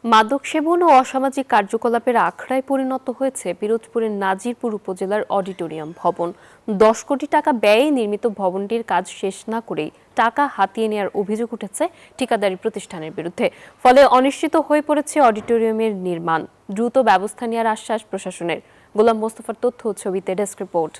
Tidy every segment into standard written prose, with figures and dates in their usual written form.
মাদক সেবন ও অসামাজিক কার্যকলাপের আখড়ায় পরিণত হয়েছে পিরোজপুরের নাজিরপুর উপজেলার অডিটোরিয়াম ভবন। 10 কোটি টাকা ব্যয়ে নির্মিত ভবনটির কাজ শেষ না করেই টাকা হাতিয়ে নেওয়ার অভিযোগ উঠেছে ঠিকাদারি প্রতিষ্ঠানের বিরুদ্ধে। ফলে অনিশ্চিত হয়ে পড়েছে অডিটোরিয়ামের নির্মাণ। দ্রুত ব্যবস্থা নেওয়ার আশ্বাস প্রশাসনের। গোলাম মোস্তফার তথ্য ছবিতে ডেস্ক রিপোর্ট।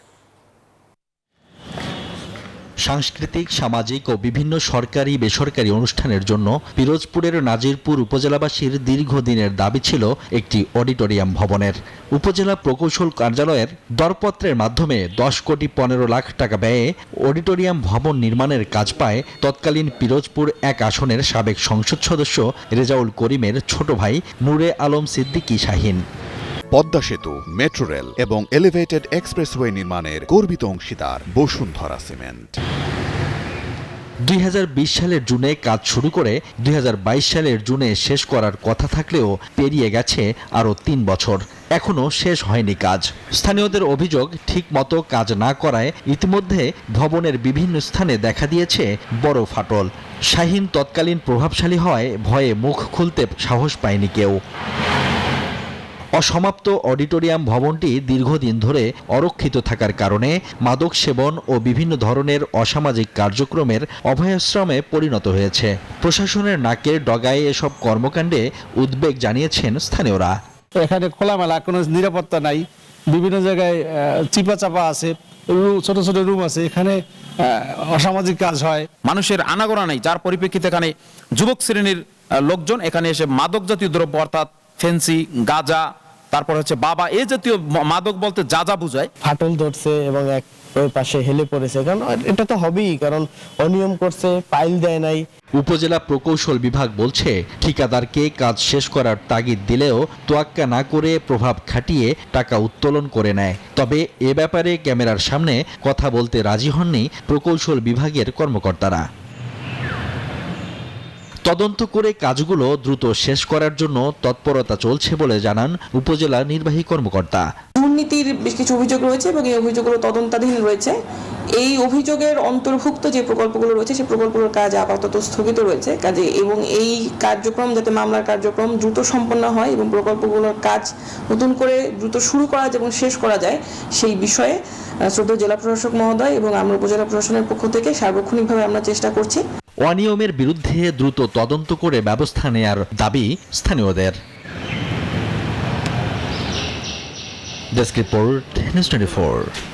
সাংস্কৃতিক, সামাজিক ও বিভিন্ন সরকারি বেসরকারি অনুষ্ঠানের জন্য পিরোজপুরের নাজিরপুর উপজেলাবাসীর দীর্ঘদিনের দাবি ছিল একটি অডিটোরিয়াম ভবনের। উপজেলা প্রকৌশল কার্যালয়ের দরপত্রের মাধ্যমে 10 কোটি 15 লাখ টাকা ব্যয়ে অডিটোরিয়াম ভবন নির্মাণের কাজ পায় তৎকালীন পিরোজপুর 1 আসনের সাবেক সংসদ সদস্য রেজাউল করিমের ছোট ভাই নূরে আলম সিদ্দিকী শাহীন। পদ্মা সেতু, মেট্রো রেল এবং এলিভেটেড এক্সপ্রেসওয়ে নির্মাণের গর্বিত অংশীদার বসুন্ধরা সিমেন্ট। 2020 সালের জুনে কাজ শুরু করে 2022 সালের জুনে শেষ করার কথা থাকলেও পেরিয়ে গেছে আরও 3 বছর, এখনও শেষ হয়নি কাজ। স্থানীয়দের অভিযোগ, ঠিকমতো কাজ না করায় ইতিমধ্যে ভবনের বিভিন্ন স্থানে দেখা দিয়েছে বড় ফাটল। শাহীন তৎকালীন প্রভাবশালী হওয়ায় ভয়ে মুখ খুলতে সাহস পায়নি কেউ। অসমাপ্ত অডিটোরিয়াম ভবনটি দীর্ঘদিন ধরে অরক্ষিত থাকার কারণে মাদক সেবন ও বিভিন্ন ধরনের অসামাজিক কার্যক্রমের অভয়াশ্রমে পরিণত হয়েছে। প্রশাসনের নাকের ডগায় এসব কর্মকাণ্ডে উদ্বেগ জানিয়েছেন স্থানীয়রা। এখানে খোলামেলা কোনো নিরাপত্তা নাই, বিভিন্ন জায়গায় চিপা চাপা আছে, ছোট ছোট রুম আছে, এখানে অসামাজিক কাজ হয়। মানুষের আনাগোনা নেই, যার পরিপ্রেক্ষিতে এখানে যুবক শ্রেণীর লোকজন এখানে এসে মাদক জাতীয় দ্রব্য অর্থাৎ ফেন্সি, গাঁজা, তারপর হচ্ছে বাবা, এই জাতীয় মাদক বলতে যা যা বুঝায়। ফাটল ধরছে এবং ওই পাশে হেলে পড়েছে, কারণ এটা তো হবেই, কারণ অনিয়ম করছে, পাইল দেয় নাই। উপজেলা প্রকৌশল বিভাগ বলছে, ঠিকাদারকে কাজ শেষ করার তাগিদ দিলেও তোয়াক্কা না করে প্রভাব খাটিয়ে টাকা উত্তোলন করে নেয়। তবে এ ব্যাপারে ক্যামেরার সামনে কথা বলতে রাজি হননি প্রকৌশল বিভাগের কর্মকর্তারা। তদন্ত করে কাজগুলো দ্রুত শেষ করার জন্য তৎপরতা চলছে বলে জানান উপজেলা নির্বাহী কর্মকর্তা। দুর্নীতির বেশ কিছু অভিযোগ রয়েছে এবং এই অভিযোগগুলো তদন্তাধীন রয়েছে। এই অভিযোগের অন্তর্ভুক্ত যে প্রকল্পগুলো রয়েছে সেই প্রকল্পগুলোর কাজ আপাতত স্থগিত রয়েছে কাজে, এবং এই কার্যক্রম যাতে মামলার কার্যক্রম দ্রুত সম্পন্ন হয় এবং প্রকল্পগুলোর কাজ নতুন করে দ্রুত শুরু করা যায় এবং শেষ করা যায় সেই বিষয়ে শ্রদ্ধেয় জেলা প্রশাসক মহোদয় এবং আমরা উপজেলা প্রশাসনের পক্ষ থেকে সার্বক্ষণিকভাবে আমরা চেষ্টা করছি। অনিয়মের বিরুদ্ধে দ্রুত তদন্ত করে ব্যবস্থা নেয়ার দাবি স্থানীয়দের। Desk report, news 24।